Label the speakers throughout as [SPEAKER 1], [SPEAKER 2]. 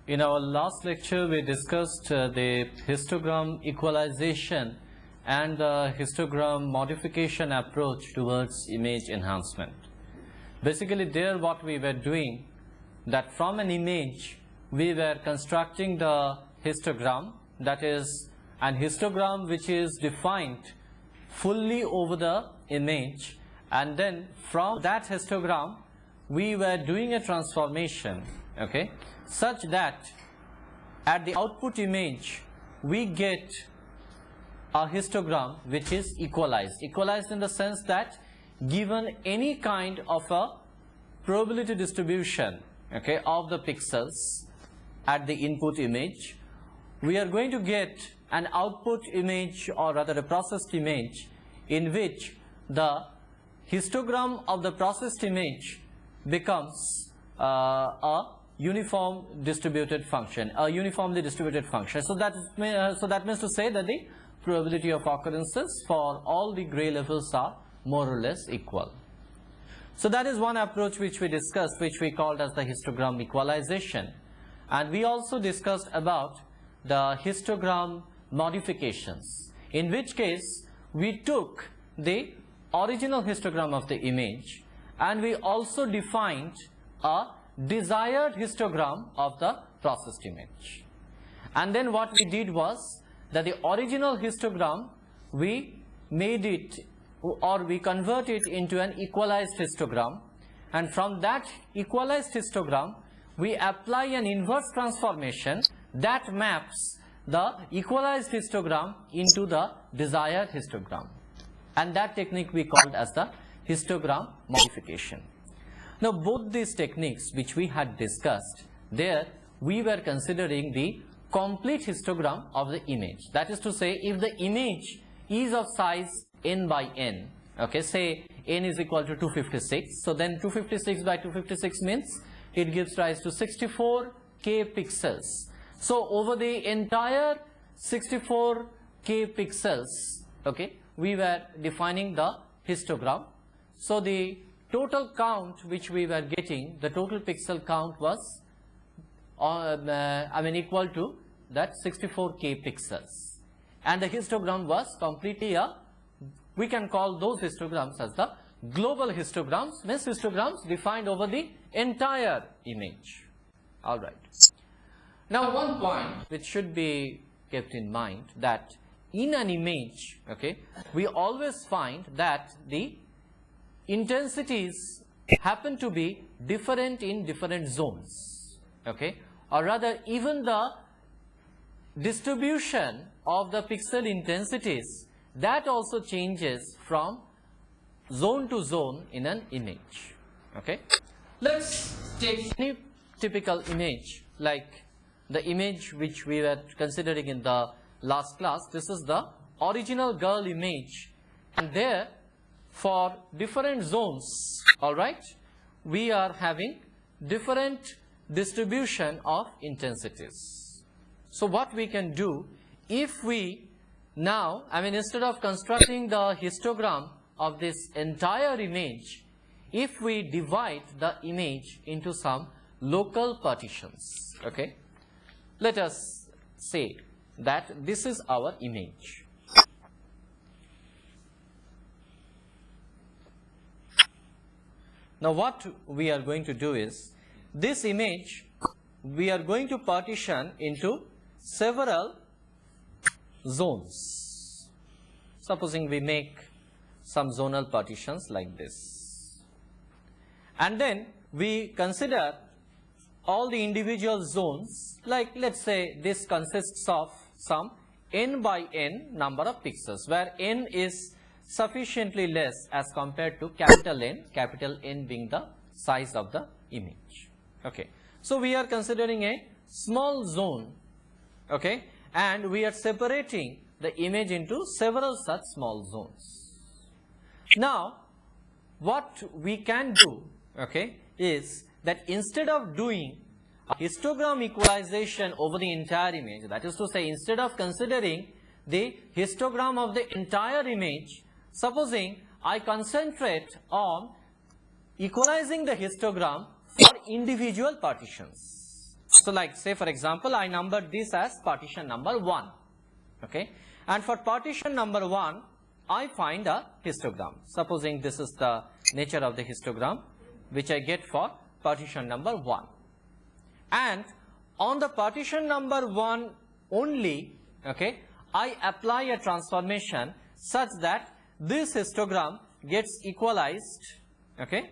[SPEAKER 1] In our last lecture, we discussed the histogram equalization and the histogram modification approach towards image enhancement. Basically, there what we were doing, that from an image, we were constructing the histogram, that is an histogram which is defined fully over the image, and then from that histogram, we were doing a transformation, okay, such that at the output image we get a histogram which is equalized. Equalized in the sense that given any kind of a probability distribution, okay, of the pixels at the input image, we are going to get an output image, or rather a processed image, in which the histogram of the processed image becomes a uniform distributed function, a uniformly distributed function. So that means to say that the probability of occurrences for all the gray levels are more or less equal. So that is one approach which we discussed, which we called as the histogram equalization. And we also discussed about the histogram modifications, in which case we took the original histogram of the image and we also defined a desired histogram of the processed image. And then what we did was that the original histogram, we made it, or we convert it into an equalized histogram, and from that equalized histogram we apply an inverse transformation that maps the equalized histogram into the desired histogram, and that technique we called as the histogram modification. Now both these techniques which we had discussed, there we were considering the complete histogram of the image. That is to say, if the image is of size n by n, okay, say n is equal to 256, so then 256 by 256 means it gives rise to 64k pixels. So over the entire 64k pixels, okay, we were defining the histogram. So the total count which we were getting, the total pixel count was equal to that 64k pixels, and the histogram was completely we can call those histograms as the global histograms, means histograms defined over the entire image. All right. Now one point which should be kept in mind, that in an image, okay, we always find that the intensities happen to be different in different zones, okay, or rather even the distribution of the pixel intensities, that also changes from zone to zone in an image, okay. Let's take any typical image, like the image which we were considering in the last class. This is the original girl image, and there for different zones, all right, we are having different distribution of intensities. So what we can do, if we now, instead of constructing the histogram of this entire image, if we divide the image into some local partitions, okay, let us say that this is our image. Now what we are going to do is, this image we are going to partition into several zones. Supposing we make some zonal partitions like this, and then we consider all the individual zones, like let's say this consists of some n by n number of pixels, where n is sufficiently less as compared to capital N being the size of the image, okay. So we are considering a small zone, okay, and we are separating the image into several such small zones. Now what we can do, okay, is that instead of doing a histogram equalization over the entire image, that is to say, instead of considering the histogram of the entire image, supposing I concentrate on equalizing the histogram for individual partitions. So like say for example, I numbered this as partition number 1, okay, and for partition number 1, I find a histogram. Supposing this is the nature of the histogram which I get for partition number 1, and on the partition number 1 only, okay, I apply a transformation such that this histogram gets equalized, okay.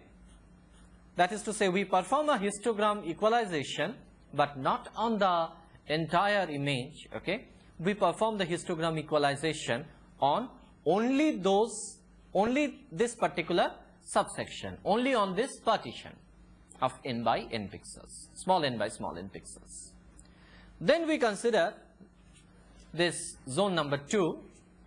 [SPEAKER 1] That is to say, we perform a histogram equalization, but not on the entire image, okay. We perform the histogram equalization on only this particular subsection, only on this partition of n by n pixels, small n by small n pixels. Then we consider this zone number 2,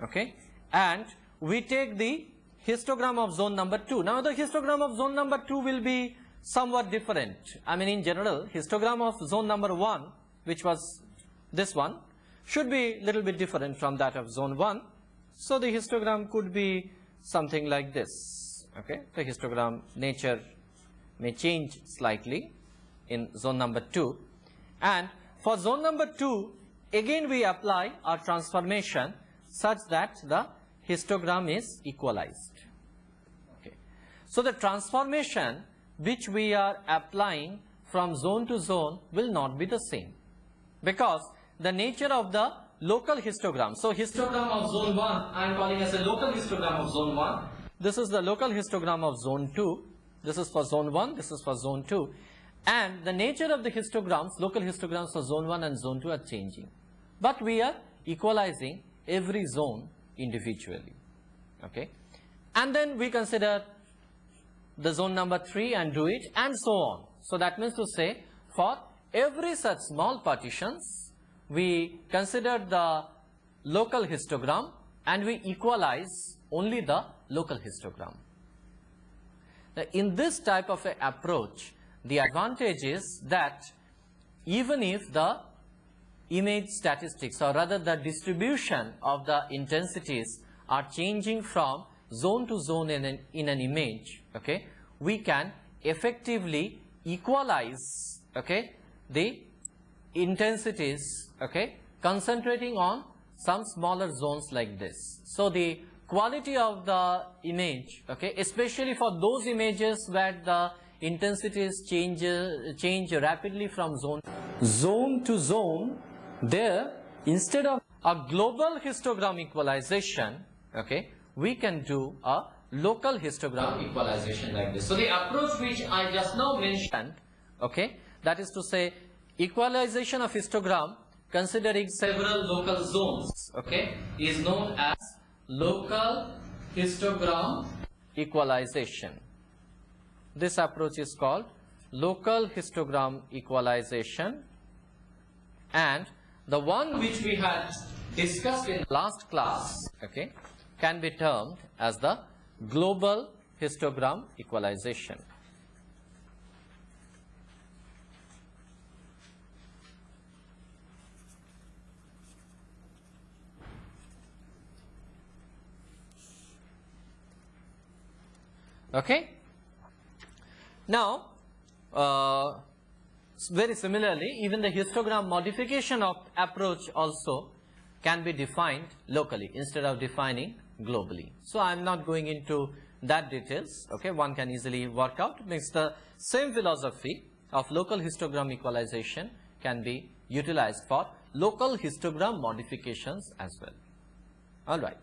[SPEAKER 1] okay, and we take the histogram of zone number 2. Now the histogram of zone number 2 will be somewhat different. I mean, in general, histogram of zone number 1, which was this one, should be a little bit different from that of zone 1. So the histogram could be something like this, okay. The histogram nature may change slightly in zone number 2, and for zone number 2, again we apply our transformation such that the histogram is equalized, okay. So the transformation which we are applying from zone to zone will not be the same, because the nature of the local histogram. So histogram of zone 1 I am calling as a local histogram of zone 1. This is the local histogram of zone 2. This is for zone 1, this is for zone 2. And the nature of the histograms, local histograms for zone 1 and zone 2 are changing. But we are equalizing every zone individually, okay. And then we consider the zone number 3 and do it, and so on. So that means to say, for every such small partitions, we consider the local histogram and we equalize only the local histogram. Now, in this type of an approach, the advantage is that even if the image statistics, or rather the distribution of the intensities, are changing from zone to zone in an image, okay, we can effectively equalize, okay, the intensities, okay, concentrating on some smaller zones like this. So the quality of the image, okay, especially for those images where the intensities change rapidly from zone to zone, there instead of a global histogram equalization, okay, we can do a local histogram equalization like this. So the approach which I just now mentioned, okay, that is to say equalization of histogram considering several local zones, okay, is known as local histogram equalization. This approach is called local histogram equalization, and the one which we had discussed in last class, okay, can be termed as the global histogram equalization. Okay. Now, very similarly, even the histogram modification of approach also can be defined locally instead of defining globally. So I am not going into that details. Okay, one can easily work out. Means the same philosophy of local histogram equalization can be utilized for local histogram modifications as well. All right.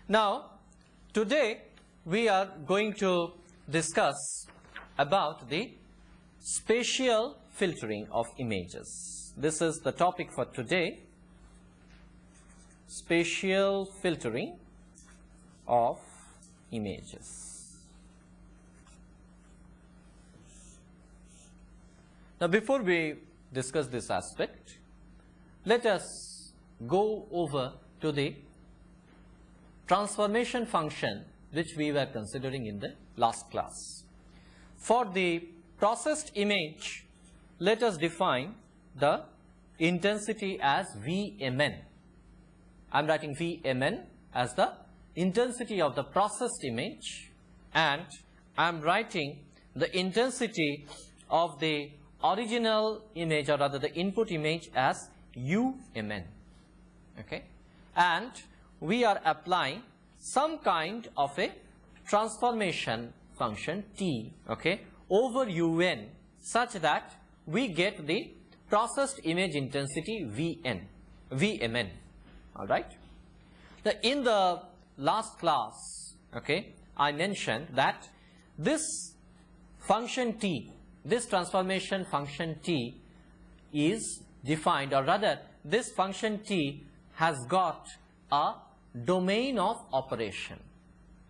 [SPEAKER 1] Now, today we are going to discuss about the spatial filtering of images. This is the topic for today, spatial filtering of images. Now, before we discuss this aspect, let us go over to the transformation function which we were considering in the last class. For the processed image, let us define the intensity as Vmn. I am writing Vmn as the intensity of the processed image, and I am writing the intensity of the original image, or rather the input image, as UMN. Okay, and we are applying some kind of a transformation function T, okay, over UN, such that we get the processed image intensity VMN. All right. In the last class, okay, I mentioned that this function T, this transformation function T, is defined, or rather this function T has got a domain of operation,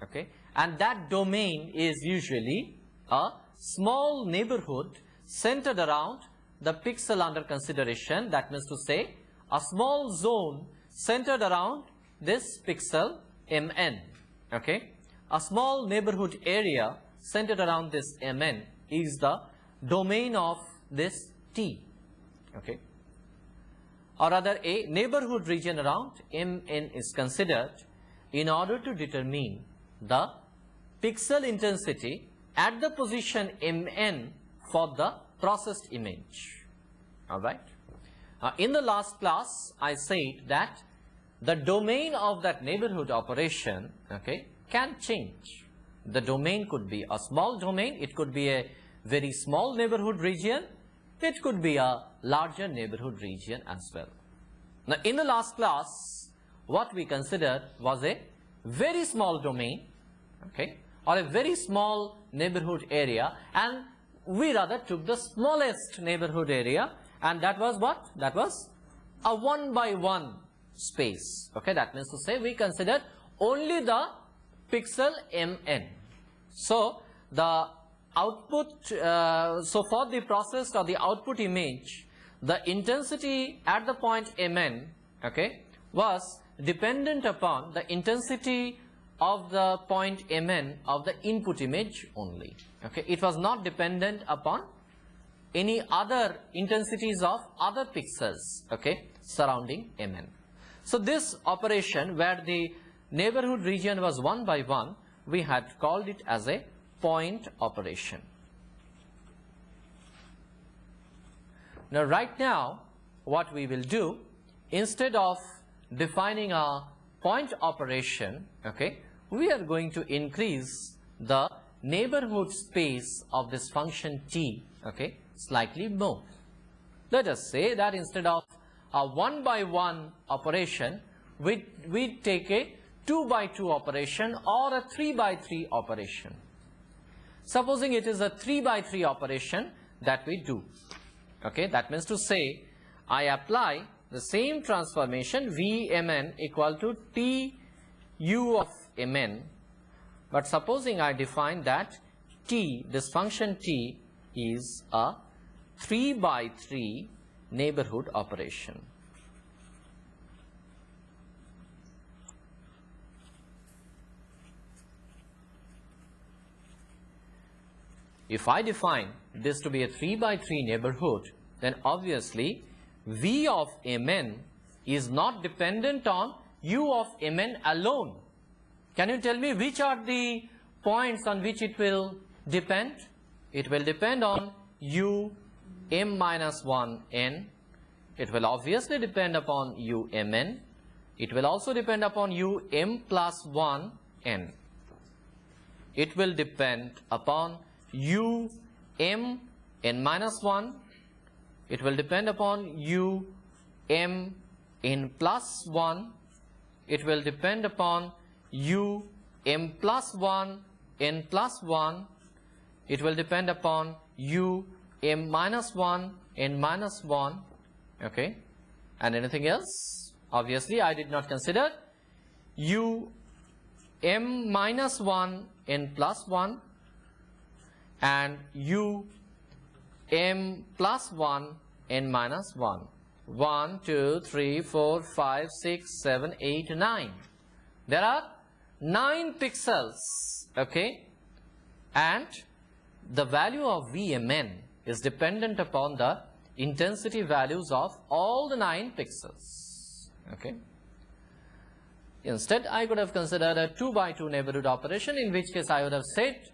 [SPEAKER 1] okay, and that domain is usually a small neighborhood centered around the pixel under consideration. That means to say a small zone centered around this pixel Mn, okay. A small neighborhood area centered around this Mn is the domain of this T, okay. Or rather, a neighborhood region around Mn is considered in order to determine the pixel intensity at the position Mn for the processed image. All right. In the last class, I said that the domain of that neighborhood operation, okay, can change. The domain could be a small domain, it could be a very small neighborhood region, it could be a larger neighborhood region as well. Now, in the last class, what we considered was a very small domain, okay, or a very small neighborhood area, and we rather took the smallest neighborhood area, and that was what? That was a 1 by 1 space, okay. That means to say we considered only the pixel Mn. So the output, so for the processed or the output image, the intensity at the point Mn, okay, was dependent upon the intensity of the point Mn of the input image only, okay. It was not dependent upon any other intensities of other pixels, okay, surrounding Mn. So this operation where the neighborhood region was 1 by 1, we had called it as a point operation. Now right now, what we will do, instead of defining a point operation, okay, we are going to increase the neighborhood space of this function T, okay, slightly more. Let us say that instead of a 1 by 1 operation, we take a 2 by 2 operation or a 3 by 3 operation. Supposing it is a 3 by 3 operation that we do, okay, that means to say I apply the same transformation Vmn equal to Tu of Mn, but supposing I define that T, this function T, is a 3 by 3 neighborhood operation. If I define this to be a 3 by 3 neighborhood, then obviously V of Mn is not dependent on U of Mn alone. Can you tell me which are the points on which it will depend? It will depend on U m minus 1 n. It will obviously depend upon U Mn. It will also depend upon U m plus 1 n. It will depend upon U m n minus 1. It will depend upon U m n plus 1. It will depend upon U m plus 1 n plus 1. It will depend upon U m minus 1 n minus 1. Okay, and anything else? Obviously, I did not consider U m minus 1 n plus 1 and U m plus 1 n minus 1. 1, 2, 3, 4, 5, 6, 7, 8, 9. There are 9 pixels, okay, and the value of Vmn is dependent upon the intensity values of all the 9 pixels, okay. Instead, I could have considered a 2 by 2 neighborhood operation, in which case I would have said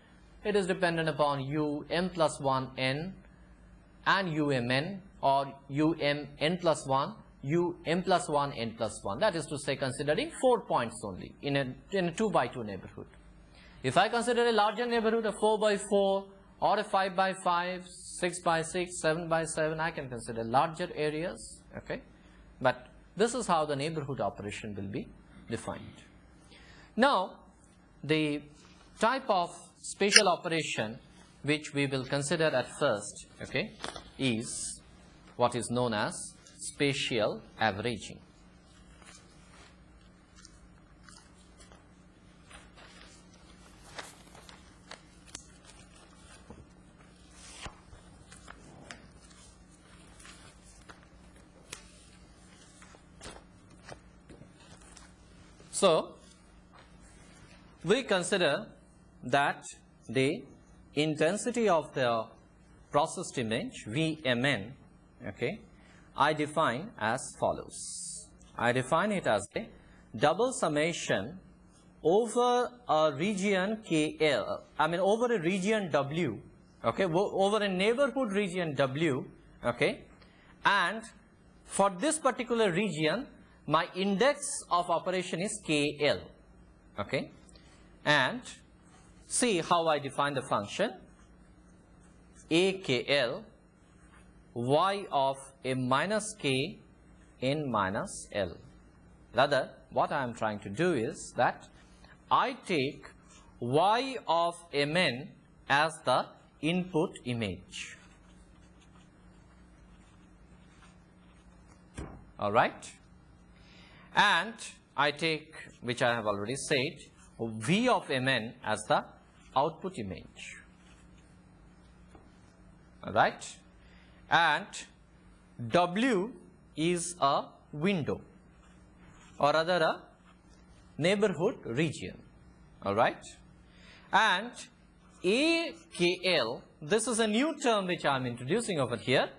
[SPEAKER 1] it is dependent upon U m plus 1 n and umn or umn plus 1, um plus 1, n plus 1. That is to say, considering 4 points only in a 2 by 2 neighborhood. If I consider a larger neighborhood, a 4 by 4 or a 5 by 5, 6 by 6, 7 by 7, I can consider larger areas. Okay, but this is how the neighborhood operation will be defined. Now, the type of spatial operation which we will consider at first, okay, is what is known as spatial averaging. So, we consider that the intensity of the processed image Vmn, okay, I define as follows. I define it as a double summation over a region KL, over a region W, okay, over a neighborhood region W, okay, and for this particular region, my index of operation is KL, okay, and see how I define the function AKL y of m minus k n minus L. Rather, what I am trying to do is that I take y of mn as the input image. All right, and I take, which I have already said, v of mn as the output image. All right, and W is a window, or rather a neighborhood region. All right, and AKL, this is a new term which I am introducing over here.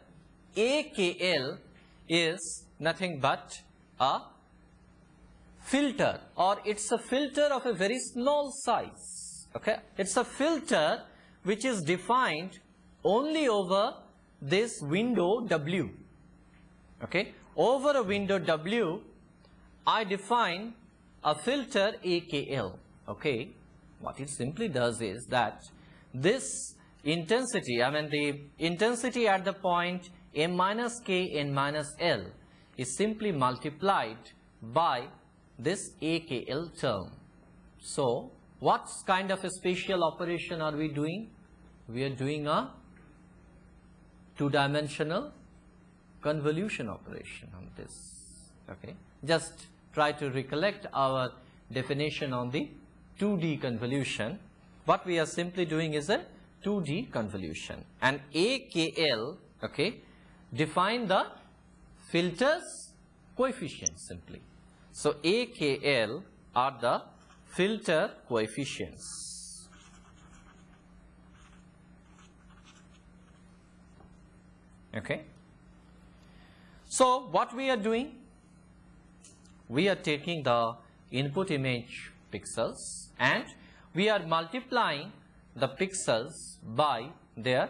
[SPEAKER 1] AKL is nothing but a filter, or it's a filter of a very small size. Okay, it's a filter which is defined only over this window W. Okay, over a window W, I define a filter AKL. Okay, what it simply does is that this intensity, the intensity at the point m minus k n minus L is simply multiplied by this AKL term. So, what kind of a spatial operation are we doing? We are doing a two-dimensional convolution operation on this. Okay, just try to recollect our definition on the 2D convolution. What we are simply doing is a 2D convolution, and AKL, okay, define the filter's coefficients simply. So, AKL are the filter coefficients. Okay. So, what we are doing? We are taking the input image pixels and we are multiplying the pixels by their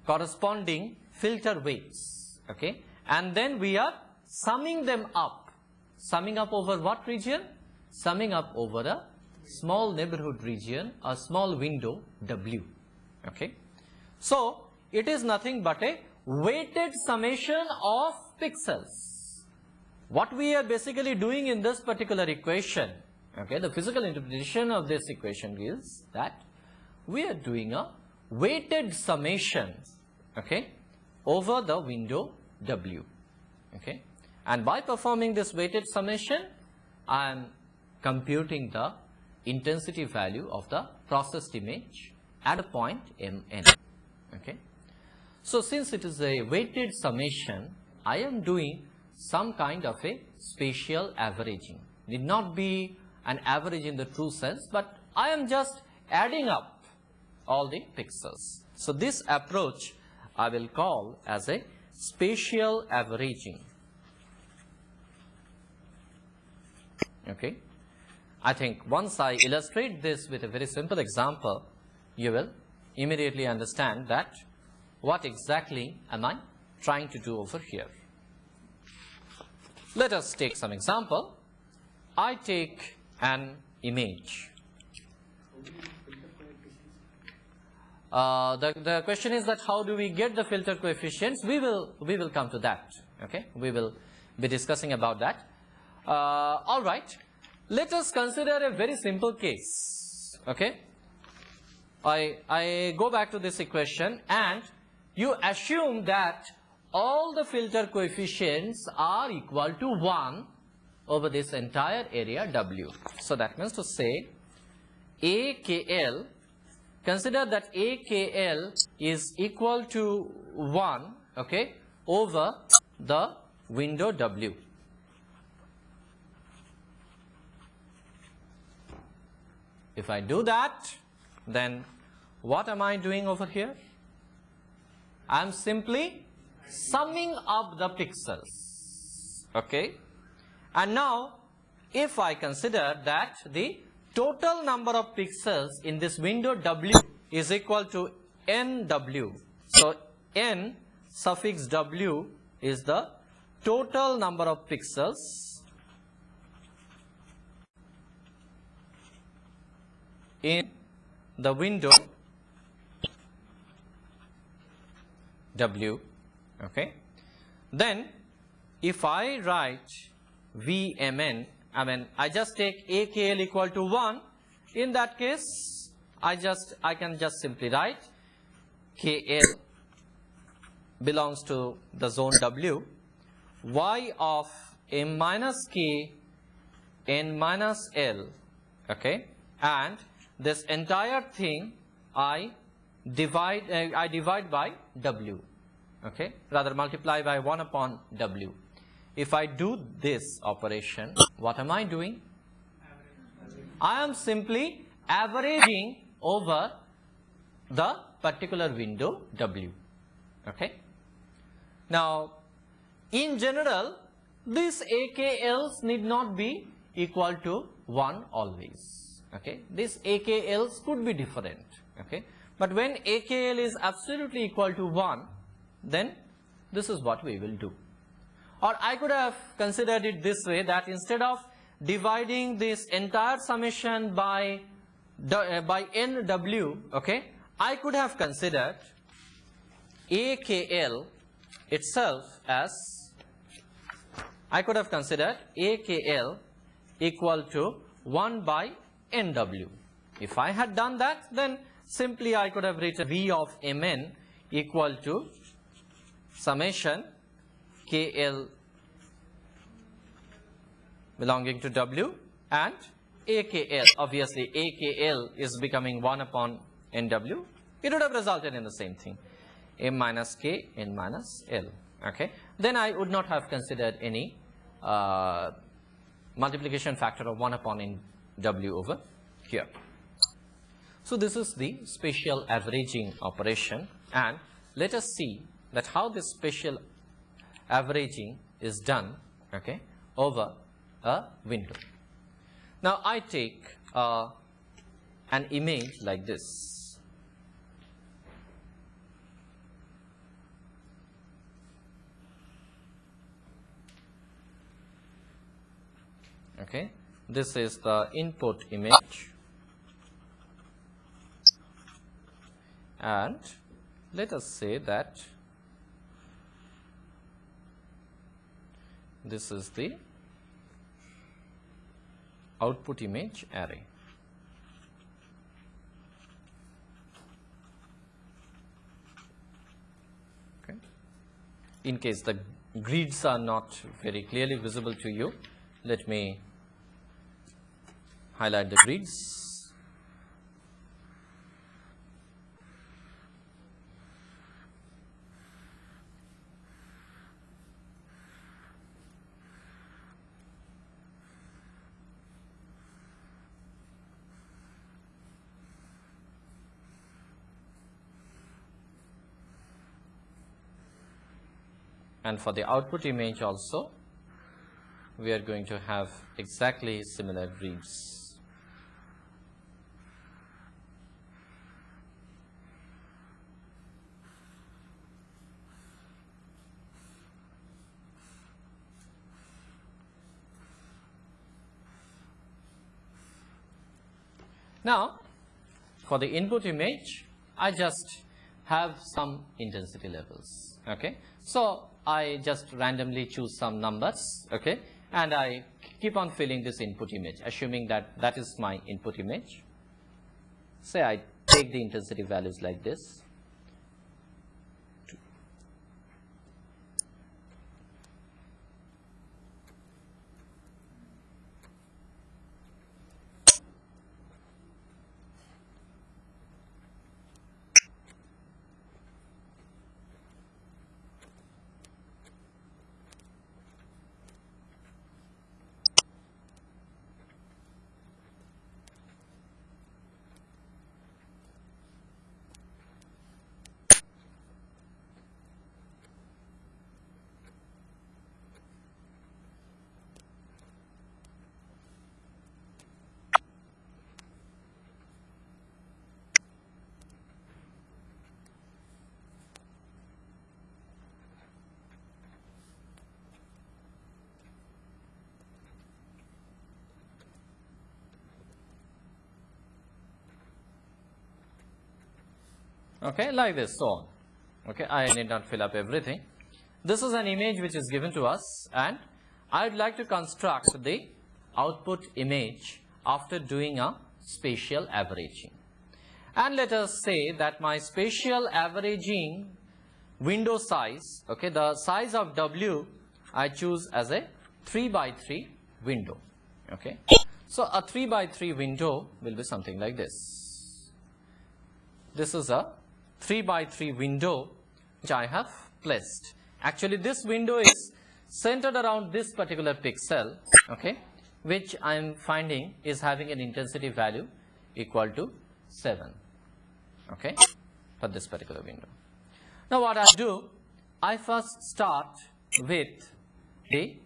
[SPEAKER 1] corresponding filter weights. Okay. And then we are summing them up. Summing up over what region? Summing up over a small neighborhood region, a small window W. Okay. So, it is nothing but a weighted summation of pixels. What we are basically doing in this particular equation, okay, the physical interpretation of this equation is that we are doing a weighted summation, okay, over the window W. Okay. And by performing this weighted summation, I am computing the intensity value of the processed image at a point Mn. Okay. So, since it is a weighted summation, I am doing some kind of a spatial averaging. Need not be an average in the true sense, but I am just adding up all the pixels. So, this approach I will call as a spatial averaging. Okay. I think once I illustrate this with a very simple example, you will immediately understand that what exactly am I trying to do over here. Let us take some example. I take an image. The question is that how do we get the filter coefficients? We will come to that. Okay, we will be discussing about that. All right, let us consider a very simple case. Okay, I go back to this equation, and you assume that all the filter coefficients are equal to 1 over this entire area W. So that means to say AKL, consider that AKL is equal to 1, okay, over the window W. If I do that, then what am I doing over here? I am simply summing up the pixels, okay. And now if I consider that the total number of pixels in this window W is equal to NW, so N suffix W is the total number of pixels in the window W, okay. Then if I write VMN, I just take AKL equal to 1. In that case, I can just simply write KL belongs to the zone W, Y of M minus K N minus L, okay, and this entire thing I divide by W, okay, rather multiply by 1 upon W. If I do this operation, what am I doing? I am simply averaging over the particular window W, okay. Now in general, these AKLs need not be equal to 1 always, okay. These AKLs could be different, okay. But when AKL is absolutely equal to 1, then this is what we will do. Or I could have considered it this way, that instead of dividing this entire summation by NW, okay, I could have considered AKL itself as, I could have considered AKL equal to 1 by NW. If I had done that, then simply I could have written V of Mn equal to summation KL belonging to W and AKL. Obviously AKL is becoming 1 upon NW. It would have resulted in the same thing, M minus K N minus L, okay. Then I would not have considered any multiplication factor of 1 upon NW over here. So this is the spatial averaging operation, and let us see that how this spatial averaging is done, okay, over a window. Now I take an image like this. Okay, this is the input image, and let us say that this is the output image array. Okay. In case the grids are not very clearly visible to you, let me highlight the grids. And for the output image also, we are going to have exactly similar grids. Now, for the input image, I just have some intensity levels. Okay, so I just randomly choose some numbers. Okay, and I keep on filling this input image, assuming that that is my input image. Say I take the intensity values like this. Okay, like this, so on. Okay, I need not fill up everything. This is an image which is given to us, and I would like to construct the output image after doing a spatial averaging. And let us say that my spatial averaging window size, okay, the size of W I choose as a 3x3 window. Okay, so a 3x3 window will be something like this. This is a 3x3 window which I have placed. Actually, this window is centered around this particular pixel, okay, which I am finding is having an intensity value equal to 7, okay, for this particular window. Now, what I do, I first start with the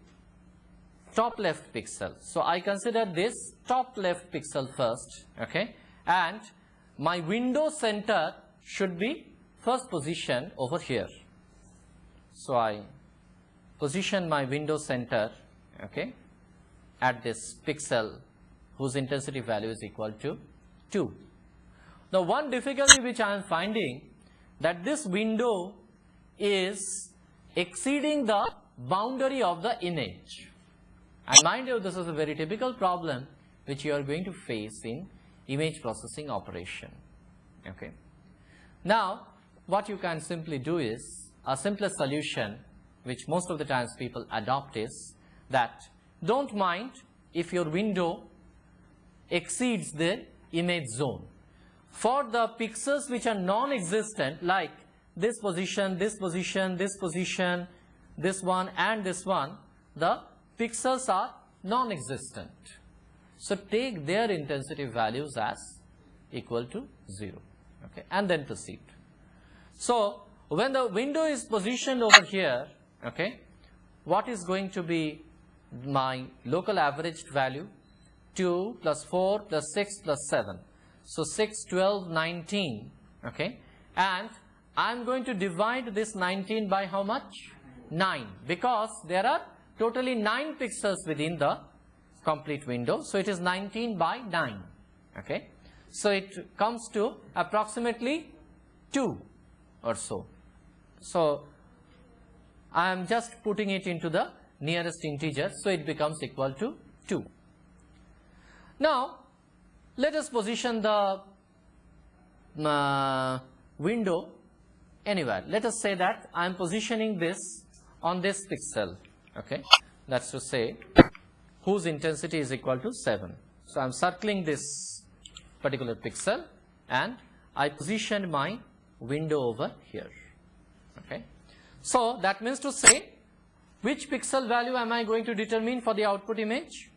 [SPEAKER 1] top left pixel. So, I consider this top left pixel first, okay, and my window center should be first positioned over here. So, I position my window center, okay, at this pixel whose intensity value is equal to 2. Now, one difficulty which I am finding, that this window is exceeding the boundary of the image. And mind you, this is a very typical problem which you are going to face in image processing operation. Okay. Now, what you can simply do is, a simplest solution which most of the times people adopt is that don't mind if your window exceeds the image zone. For the pixels which are non-existent, like this position, this position, this position, this one and this one, the pixels are non-existent. So, take their intensity values as equal to 0, okay, and then proceed. So, when the window is positioned over here, okay, what is going to be my local averaged value? 2 plus 4 plus 6 plus 7. So, 6, 12, 19, okay, and I am going to divide this 19 by how much? 9, because there are totally 9 pixels within the complete window. So, it is 19 by 9, okay. So, it comes to approximately 2 or so. So, I am just putting it into the nearest integer, so it becomes equal to 2. Now, let us position the window anywhere. Let us say that I am positioning this on this pixel, okay, that is to say whose intensity is equal to 7. So, I am circling this particular pixel and I positioned my window over here, okay. So, that means to say which pixel value am I going to determine for the output image?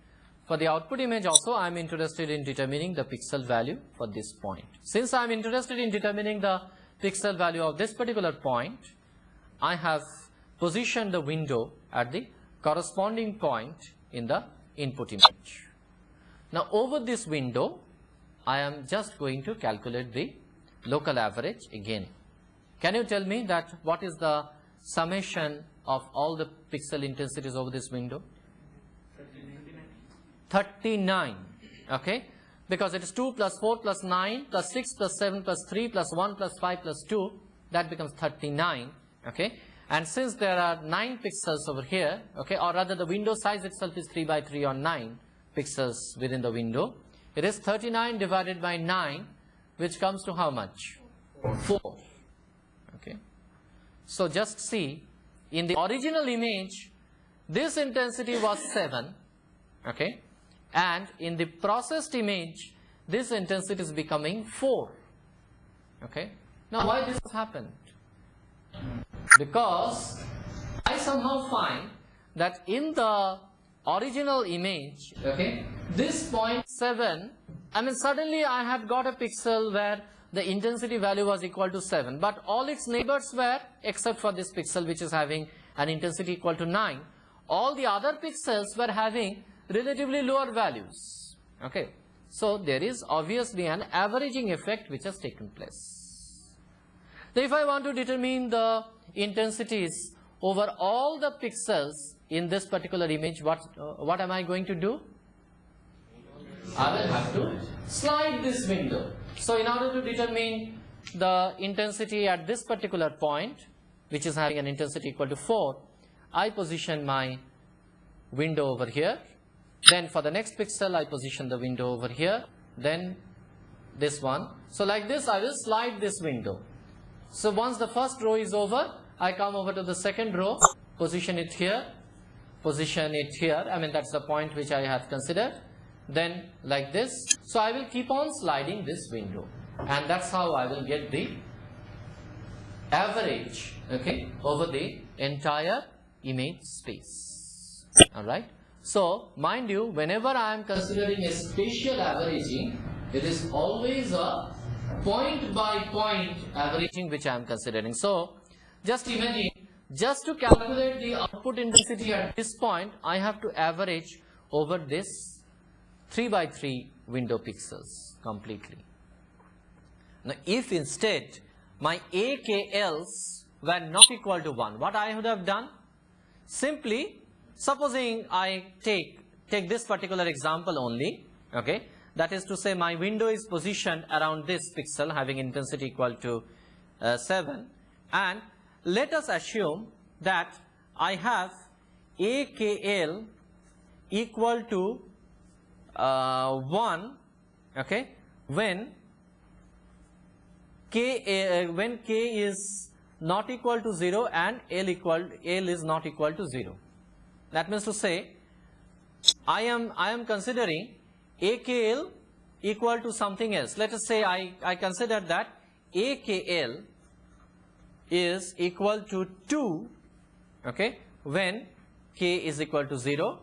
[SPEAKER 1] For the output image also I am interested in determining the pixel value for this point. Since I am interested in determining the pixel value of this particular point, I have positioned the window at the corresponding point in the input image. Now, over this window I am just going to calculate the local average again. Can you tell me that what is the summation of all the pixel intensities over this window? 39, okay, because it is 2 plus 4 plus 9 plus 6 plus 7 plus 3 plus 1 plus 5 plus 2, that becomes 39, okay. And since there are 9 pixels over here, okay, or rather the window size itself is 3 by 3 or 9 pixels within the window, it is 39 divided by 9, which comes to how much? 4. Okay. So just see, in the original image, this intensity was 7, okay, and in the processed image, this intensity is becoming 4, okay. Now why this has happened? Because I somehow find that in the original image, okay, this 0.7, I mean suddenly I have got a pixel where the intensity value was equal to 7, but all its neighbors were, except for this pixel which is having an intensity equal to 9, all the other pixels were having relatively lower values, okay. So there is obviously an averaging effect which has taken place. Now if I want to determine the intensities over all the pixels in this particular image, what am I going to do? I will have to slide this window. So in order to determine the intensity at this particular point, which is having an intensity equal to 4, I position my window over here. Then for the next pixel, I position the window over here. Then this one. So like this, I will slide this window. So once the first row is over, I come over to the second row, position it here, position it here. I mean that's the point which I have considered. Then like this. So I will keep on sliding this window, and that's how I will get the average, okay, over the entire image space. Alright. So mind you, whenever I am considering a spatial averaging, it is always a point by point averaging which I am considering. So just imagine, just to calculate the output intensity at this point, I have to average over this 3 by 3 window pixels completely. Now if instead my AKLs were not equal to 1, what I would have done? Simply, supposing I take this particular example only, okay, that is to say my window is positioned around this pixel having intensity equal to 7, and let us assume that I have AKL equal to 1, okay, when k is not equal to 0 and L is not equal to 0. That means to say, I am considering AKL equal to something else. Let us say I consider that AKL is equal to 2, okay, when k is equal to 0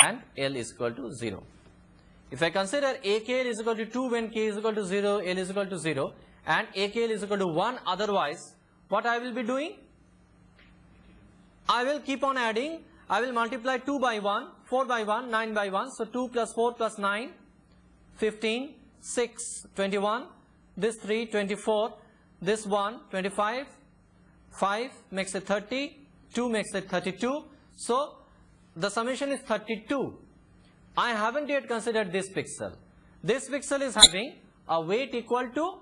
[SPEAKER 1] and L is equal to 0. If I consider AKL is equal to 2 when k is equal to 0, L is equal to 0, and AKL is equal to 1 otherwise, what I will be doing? I will keep on adding. I will multiply 2 by 1, 4 by 1, 9 by 1. So 2 plus 4 plus 9, 15, 6, 21, this 3, 24, this 1, 25, 5 makes it 30, 2 makes it 32. So the summation is 32. I haven't yet considered this pixel. This pixel is having a weight equal to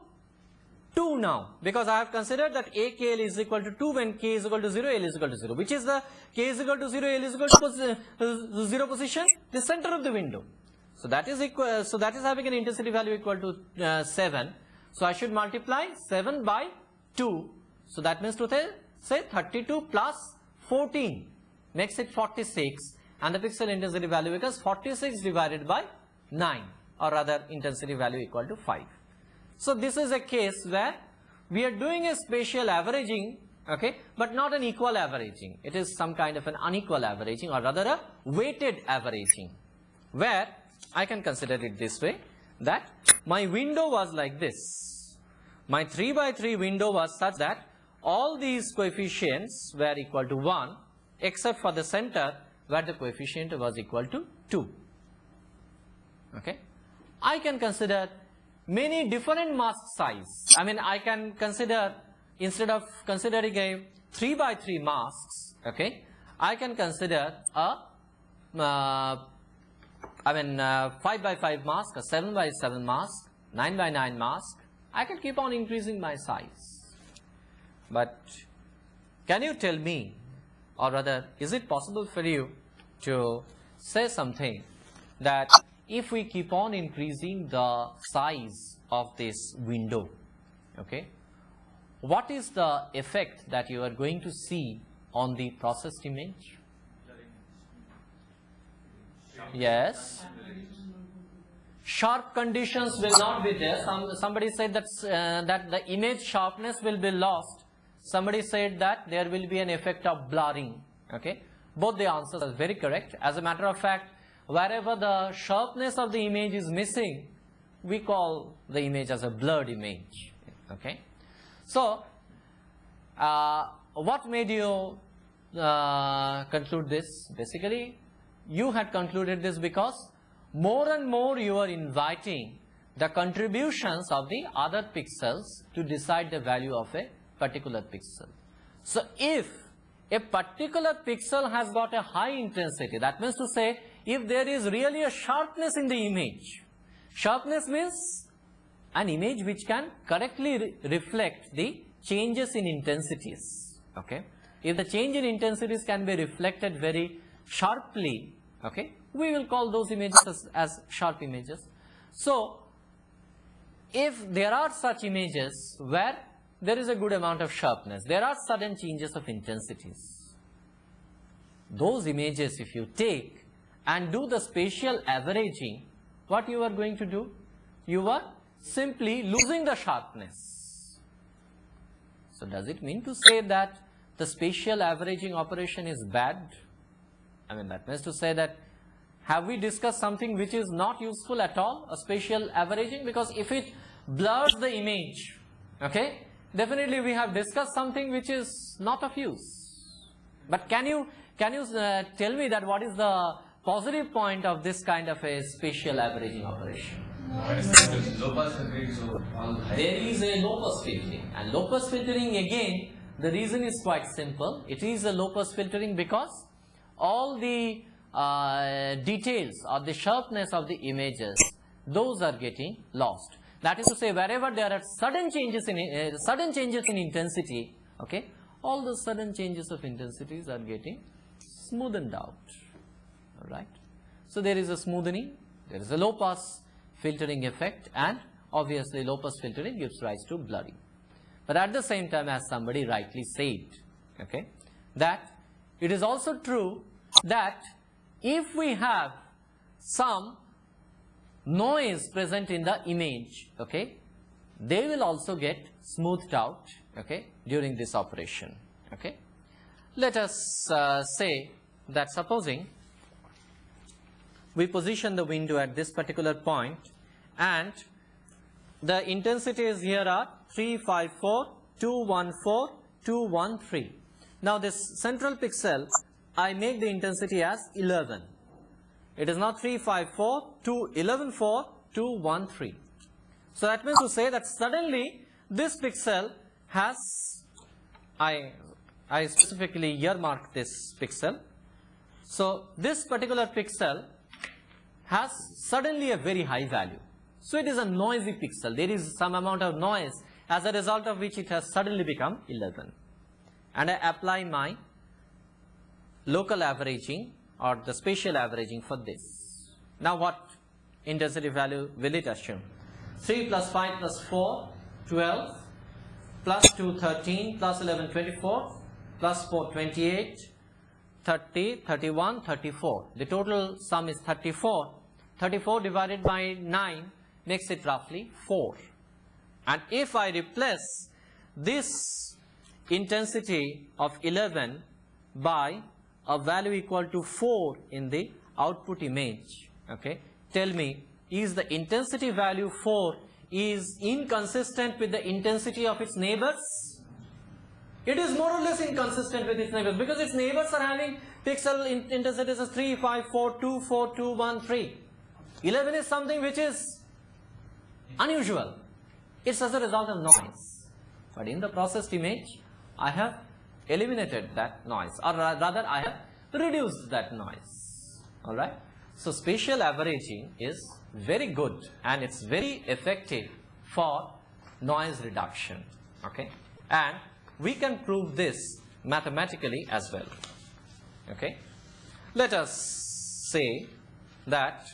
[SPEAKER 1] 2 now, because I have considered that AKL is equal to 2 when k is equal to 0, L is equal to 0. Which is the k is equal to 0, L is equal to 0 position? The center of the window. So that is equal. So that is having an intensity value equal to 7. So I should multiply 7 by 2. So that means to say 32 plus 14 makes it 46, and the pixel intensity value becomes 46 divided by 9, or rather intensity value equal to 5. So this is a case where we are doing a spatial averaging, okay, but not an equal averaging. It is some kind of an unequal averaging, or rather a weighted averaging, where I can consider it this way, that my window was like this. My 3 by 3 window was such that all these coefficients were equal to 1, except for the center where the coefficient was equal to 2. Okay. I can consider many different mask size. I mean, I can consider, instead of considering a 3 by 3 masks, okay, I can consider a 5 by 5 mask, a 7 by 7 mask, 9 by 9 mask, I can keep on increasing my size. But can you tell me, or rather, is it possible for you to say something that if we keep on increasing the size of this window, okay, what is the effect that you are going to see on the processed image? Yes. Sharp conditions will not be there. Somebody said that the image sharpness will be lost. Somebody said that there will be an effect of blurring. Okay. Both the answers are very correct. As a matter of fact, wherever the sharpness of the image is missing, we call the image as a blurred image. Okay. So, what made you conclude this? Basically, you had concluded this because more and more you are inviting the contributions of the other pixels to decide the value of a particular pixel. So, if a particular pixel has got a high intensity, that means to say, if there is really a sharpness in the image, sharpness means an image which can correctly reflect the changes in intensities. Okay. If the change in intensities can be reflected very sharply, okay, we will call those images as sharp images. So, if there are such images where there is a good amount of sharpness, there are sudden changes of intensities, those images if you take and do the spatial averaging, what you are going to do? You are simply losing the sharpness. So, does it mean to say that the spatial averaging operation is bad? That means to say that, have we discussed something which is not useful at all, a spatial averaging? Because if it blurs the image, okay, definitely we have discussed something which is not of use. But can you tell me that what is the positive point of this kind of a spatial averaging operation? There is a low-pass filtering, and low-pass filtering, again, the reason is quite simple. It is a low-pass filtering because all the details or the sharpness of the images, those are getting lost. That is to say, wherever there are sudden changes in intensity, okay, all the sudden changes of intensities are getting smoothened out. All right. So, there is a smoothening, there is a low-pass filtering effect, and obviously low-pass filtering gives rise to blurring. But at the same time, as somebody rightly said, okay, that it is also true that if we have some noise present in the image, okay, they will also get smoothed out, okay, during this operation. Okay. Let us say that supposing we position the window at this particular point and the intensities here are 354, 214, 213. Now, this central pixel, I make the intensity as 11. It is now 354, 211.4, 213. So, that means to say that suddenly this pixel has, I specifically earmark this pixel. So, this particular pixel has suddenly a very high value. So, it is a noisy pixel. There is some amount of noise, as a result of which it has suddenly become 11. And I apply my local averaging or the spatial averaging for this. Now, what intensity value will it assume? 3 plus 5 plus 4, 12, plus 2, 13, plus 11, 24, plus 4, 28, 30, 31, 34. The total sum is 34. 34 divided by 9 makes it roughly 4. And if I replace this intensity of 11 by a value equal to 4 in the output image, okay, tell me, is the intensity value 4 is inconsistent with the intensity of its neighbors? It is more or less inconsistent with its neighbors, because its neighbors are having pixel intensities as 3, 5, 4, 2, 4, 2, 1, 3. 11 is something which is unusual. It's as a result of noise. But in the processed image, I have eliminated that noise, or rather I have reduced that noise. Alright. So spatial averaging is very good and it's very effective for noise reduction, okay, and we can prove this mathematically as well, okay. Let us say that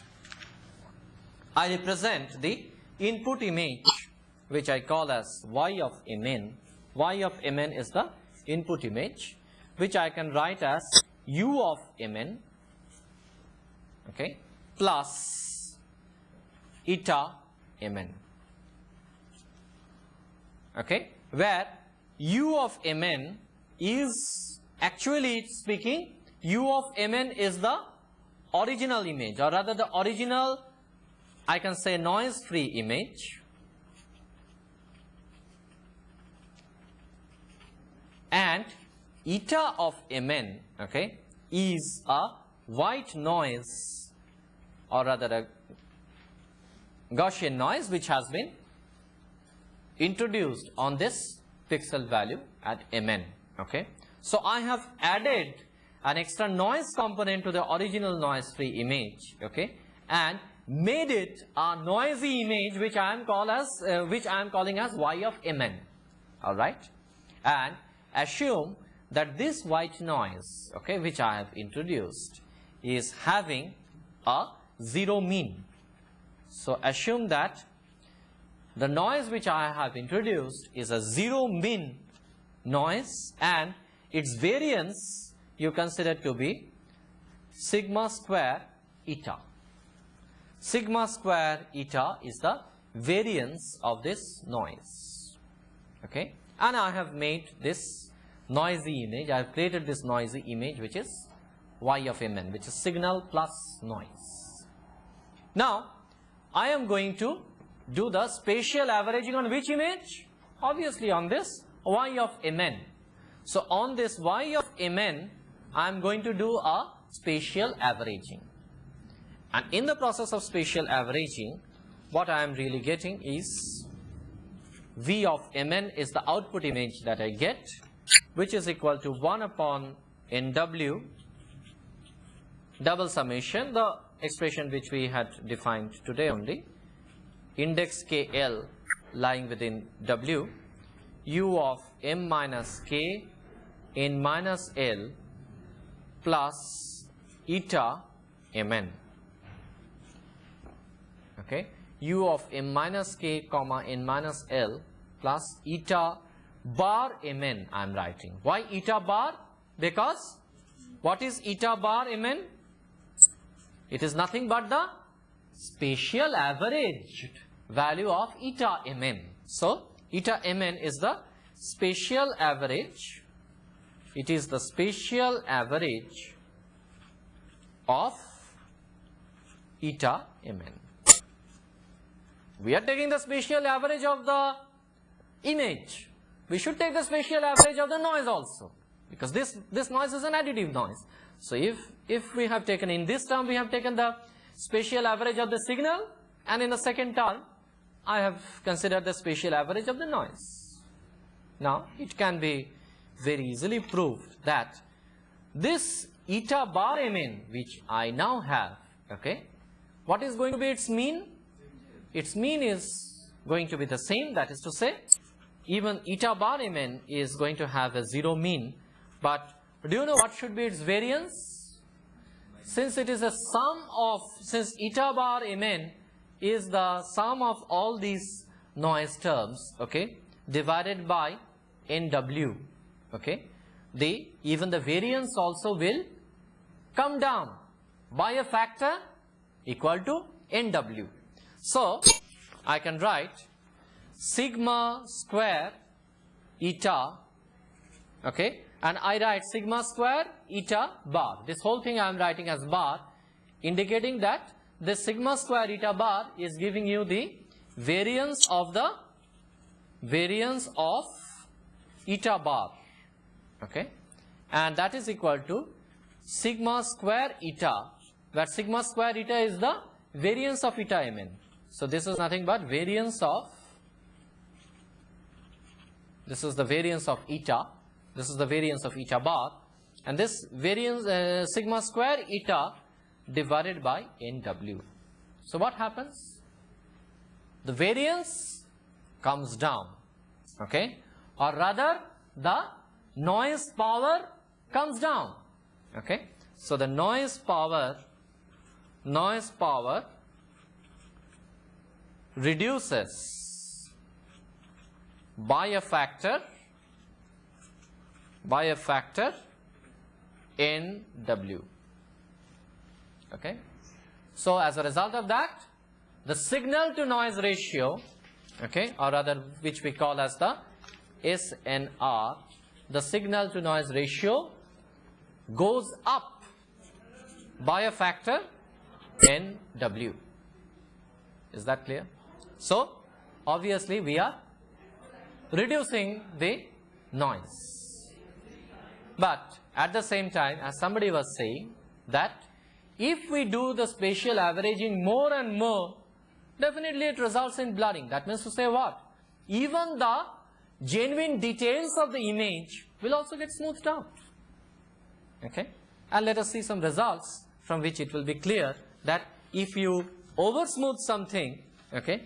[SPEAKER 1] I represent the input image which I call as y of mn. Y of mn is the input image which I can write as u of mn, okay, plus eta mn, okay, where u of mn is, actually speaking, u of mn is the original image, or rather the original, I can say, noise free image, and eta of mn, okay, is a white noise, or rather a Gaussian noise which has been introduced on this pixel value at mn, okay. So I have added an extra noise component to the original noise free image, okay, and made it a noisy image which I am calling as y of mn, all right, and assume that this white noise, okay, which I have introduced is having a zero mean. So assume that the noise which I have introduced is a zero mean noise and its variance you consider to be sigma square eta. Sigma square eta is the variance of this noise, okay, and I have made this noisy image, I have created this noisy image which is y of mn, which is signal plus noise. Now I am going to do the spatial averaging on which image? Obviously on this y of mn. So on this y of mn I am going to do a spatial averaging, and in the process of spatial averaging what I am really getting is v of mn is the output image that I get, which is equal to 1 upon nw double summation, the expression which we had defined today only, index kl lying within w, u of m minus k in minus l plus eta mn, okay, u of m minus k comma n minus l plus eta bar mn I am writing. Why eta bar? Because what is eta bar mn? It is nothing but the spatial averaged value of eta mn. So eta mn is the spatial average. It is the spatial average of eta mn. We are taking the spatial average of the image. We should take the spatial average of the noise also, because this noise is an additive noise. So if we have taken in this term, we have taken the spatial average of the signal, and in the second term I have considered the spatial average of the noise. Now it can be very easily proved that this eta bar mn which I now have, okay, what is going to be its mean? Its mean is going to be the same, that is to say even eta bar mn is going to have a zero mean, but do you know what should be its variance? Since it is a sum of, since eta bar mn is the sum of all these noise terms, okay, divided by nw, okay, even the variance also will come down by a factor equal to nw. So I can write sigma square eta, okay, and I write sigma square eta bar. This whole thing I am writing as bar, indicating that this sigma square eta bar is giving you the variance of eta bar, okay, and that is equal to sigma square eta, where sigma square eta is the variance of eta mn. So this is nothing but variance of, this is the variance of eta, this is the variance of eta bar, and this variance sigma square eta divided by NW. So what happens? The variance comes down, okay, or rather the noise power comes down, okay. So the noise power reduces by a factor NW, okay. So as a result of that, the signal to noise ratio, okay, or rather which we call as the SNR, the signal to noise ratio goes up by a factor NW. Is that clear? So obviously we are reducing the noise, but at the same time, as somebody was saying, that if we do the spatial averaging more and more, definitely it results in blurring. That means to say what? Even the genuine details of the image will also get smoothed out, okay. And let us see some results from which it will be clear that if you over smooth something, okay,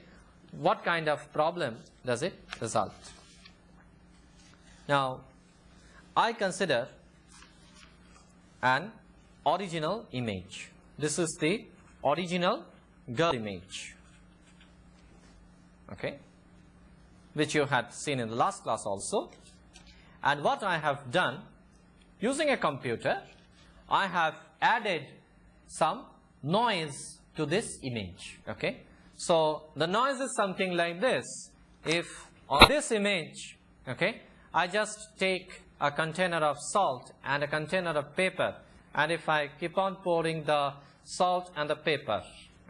[SPEAKER 1] what kind of problem does it result? Now I consider an original image. This is the original girl image, okay, which you had seen in the last class also. And what I have done, using a computer, I have added some noise to this image, okay. So the noise is something like this. If on this image, okay, I just take a container of salt and a container of paper, and if I keep on pouring the salt and the paper,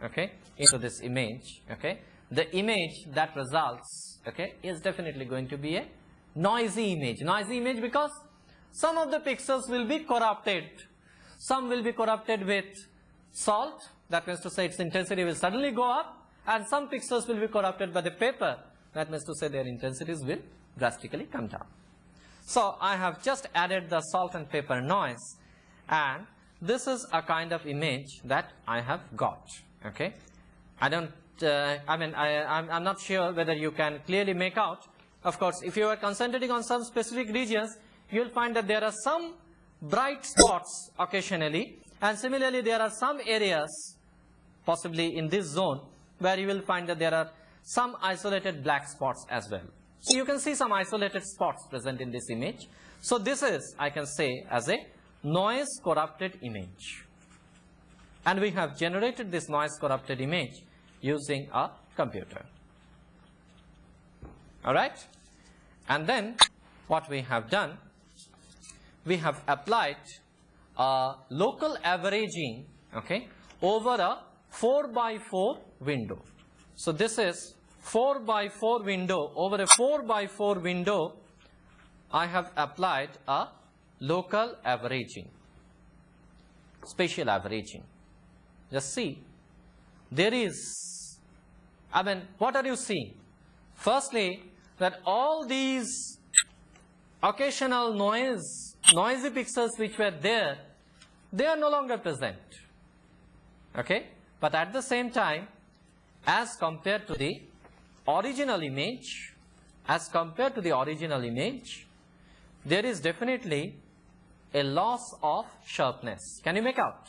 [SPEAKER 1] okay, into this image, okay, the image that results, okay, is definitely going to be a noisy image. Noisy image because some of the pixels will be corrupted. Some will be corrupted with salt, that means to say its intensity will suddenly go up, and some pixels will be corrupted by the paper, that means to say their intensities will drastically come down. So I have just added the salt and paper noise, and this is a kind of image that I have got, okay. I don't, I'm not sure whether you can clearly make out. Of course, if you are concentrating on some specific regions, you will find that there are some bright spots occasionally, and similarly there are some areas, possibly in this zone, where you will find that there are some isolated black spots as well. So you can see some isolated spots present in this image. So this is, I can say, as a noise corrupted image, and we have generated this noise corrupted image using a computer. All right, and then what we have done, we have applied a local averaging, okay, over a 4x4 window. So this is 4x4 window. Over a 4x4 window, I have applied a local averaging, spatial averaging. Just see, there is, what are you seeing? Firstly, that all these occasional noisy pixels which were there, they are no longer present, okay. But at the same time, as compared to the original image, there is definitely a loss of sharpness. Can you make out?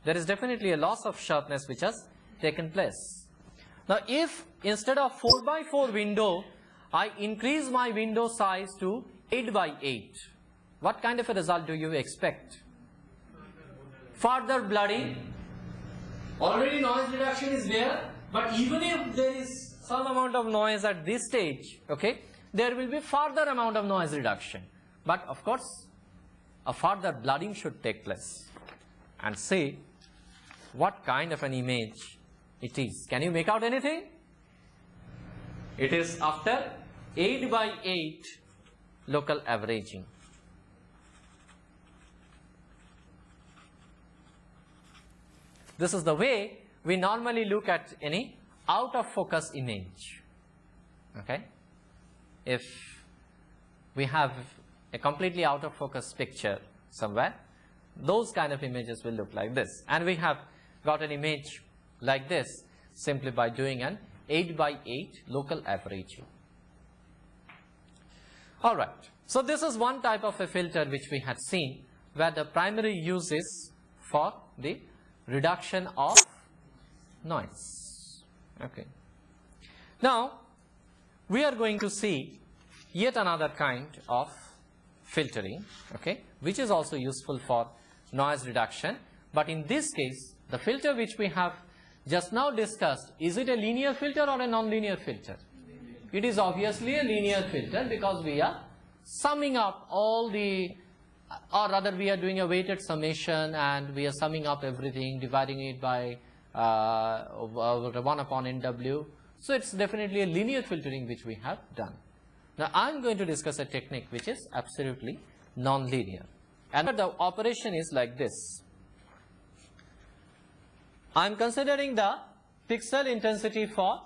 [SPEAKER 1] There is definitely a loss of sharpness which has taken place. Now if instead of 4x4 window, I increase my window size to 8x8, what kind of a result do you expect? Further blurring. Already noise reduction is there, but even if there is some amount of noise at this stage, okay, there will be further amount of noise reduction. But of course, a further blurring should take place. And see what kind of an image it is. Can you make out anything? It is after 8x8 local averaging. This is the way we normally look at any out of focus image, okay. If we have a completely out of focus picture somewhere, those kind of images will look like this. And we have got an image like this simply by doing an 8 by 8 local aperture. Alright, so this is one type of a filter which we had seen, where the primary use is for the reduction of noise. Okay. Now, we are going to see yet another kind of filtering, okay, which is also useful for noise reduction. But in this case, the filter which we have just now discussed, is it a linear filter or a non-linear filter? It is obviously a linear filter, because we are summing up all the, or rather we are doing a weighted summation, and we are summing up everything, dividing it by 1 upon NW. So it's definitely a linear filtering which we have done. Now I'm going to discuss a technique which is absolutely non-linear, and the operation is like this. I'm considering the pixel intensity for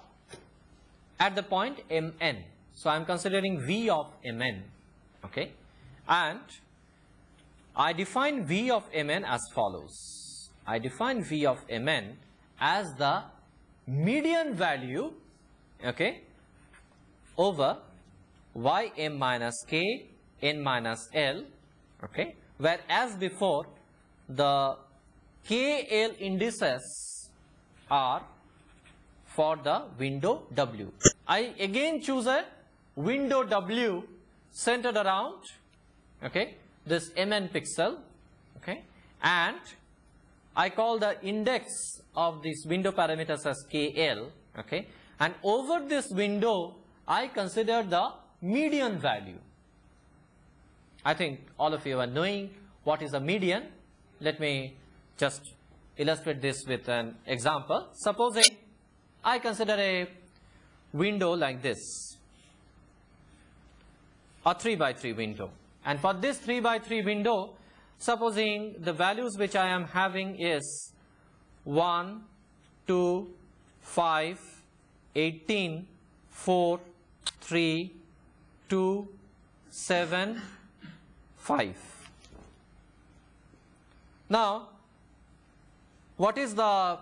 [SPEAKER 1] at the point Mn. So I'm considering V of Mn, okay, and I define V of Mn as follows. I define V of Mn as the median value, okay, over Ym minus k n minus L, okay, where as before the KL indices are for the window W. I again choose a window W centered around, okay, this Mn pixel, okay, and I call the index of these window parameters as KL, okay, and over this window I consider the median value. I think all of you are knowing what is a median. Let me just illustrate this with an example. Supposing I consider a window like this, a 3 by 3 window, and for this 3 by 3 window, supposing the values which I am having is 1, 2, 5, 18, 4, 3, 2, 7, 5. Now, what is the,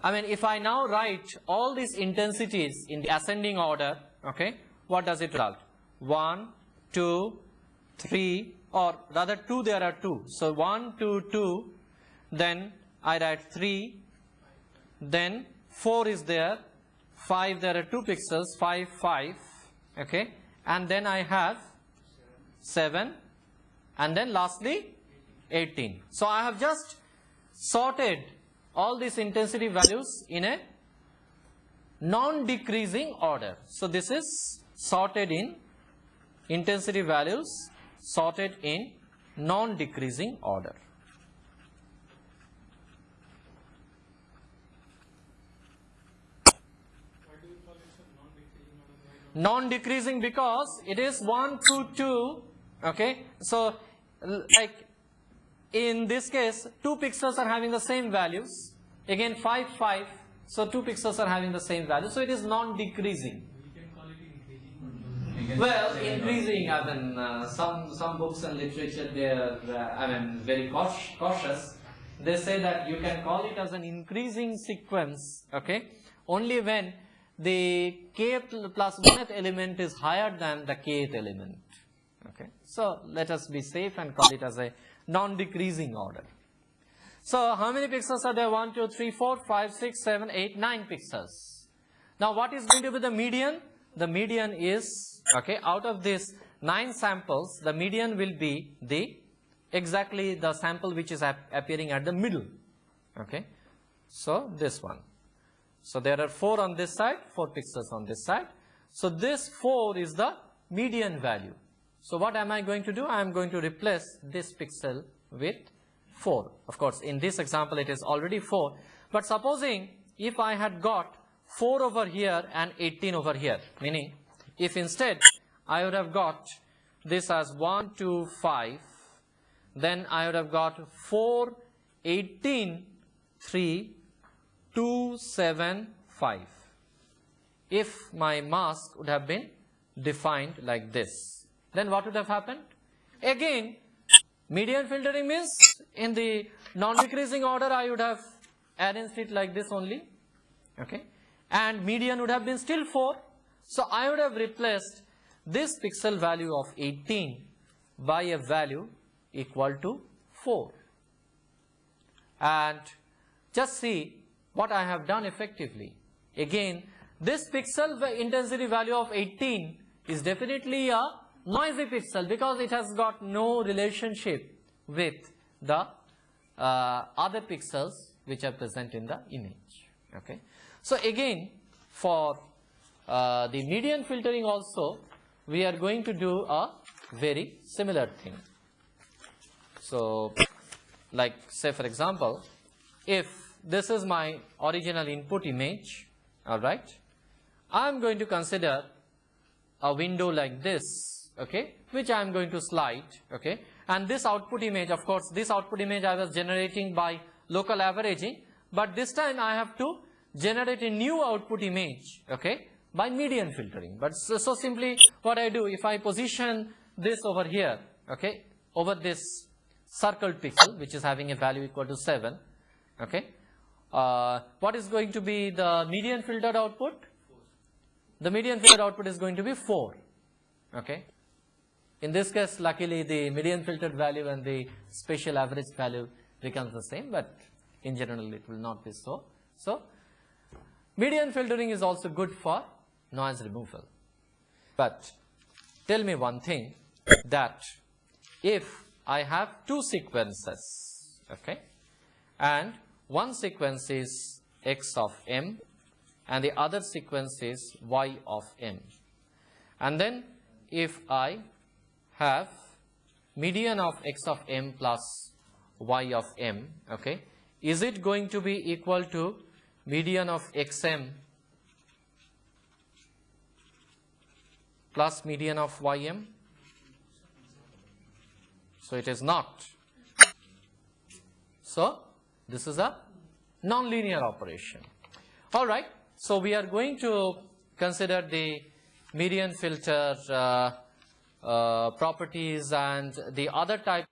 [SPEAKER 1] I mean, if I now write all these intensities in the ascending order, okay, what does it result? 1, 2, 3, or rather 2, there are 2. So 1, 2, 2, then I write 3, then 4 is there, 5, there are 2 pixels, 5, 5, okay, and then I have 7, and then lastly 18. So I have just sorted all these intensity values in a non-decreasing order. So this is sorted in intensity values, sorted in non-decreasing order. Non-decreasing because it is 1, 2, 2, okay. So like in this case 2 pixels are having the same values, again 5, 5, so 2 pixels are having the same value, so it is non-decreasing.
[SPEAKER 2] We can call it increasing.
[SPEAKER 1] Well, increasing, I mean, some books and literature, they are, I mean, very cautious. They say that you can call it as an increasing sequence, okay, only when the k plus 1th element is higher than the kth element, okay. So let us be safe and call it as a non-decreasing order. So how many pixels are there? 1, 2, 3, 4, 5, 6, 7, 8, 9 pixels. Now what is going to be the median? The median is, okay, out of these 9 samples, the median will be the exactly the sample which is appearing at the middle, okay. So this one. So there are 4 on this side, 4 pixels on this side. So this 4 is the median value. So what am I going to do? I am going to replace this pixel with 4. Of course, in this example it is already 4. But supposing if I had got 4 over here and 18 over here, meaning if instead I would have got this as 1, 2, 5, then I would have got 4, 18, 3, 2, 7, 5. If my mask would have been defined like this, then what would have happened? Again, Median filtering means in the non-decreasing order I would have arranged it like this only, okay, and median would have been still 4. So I would have replaced this pixel value of 18 by a value equal to 4. And just see what I have done effectively. Again, this pixel intensity value of 18 is definitely a noisy pixel because it has got no relationship with the other pixels which are present in the image. Okay. So again, for the median filtering also, we are going to do a very similar thing. So, like say for example, if this is my original input image, all right, I am going to consider a window like this, okay, which I am going to slide, okay, and this output image, of course, this output image I was generating by local averaging, but this time I have to generate a new output image, okay, by median filtering. But so simply what I do, if I position this over here, okay, over this circled pixel which is having a value equal to 7, okay, what is going to be the median filtered output? The median filtered output is going to be 4, okay. In this case, luckily the median filtered value and the spatial average value becomes the same, but in general it will not be so. So median filtering is also good for noise removal. But tell me one thing, that if I have two sequences, okay, and one sequence is x of m and the other sequence is y of m, and then if I have median of x of m plus y of m, okay, is it going to be equal to median of xm plus median of ym? So it is not. So this is a non-linear operation. All right. So we are going to consider the median filter properties and the other type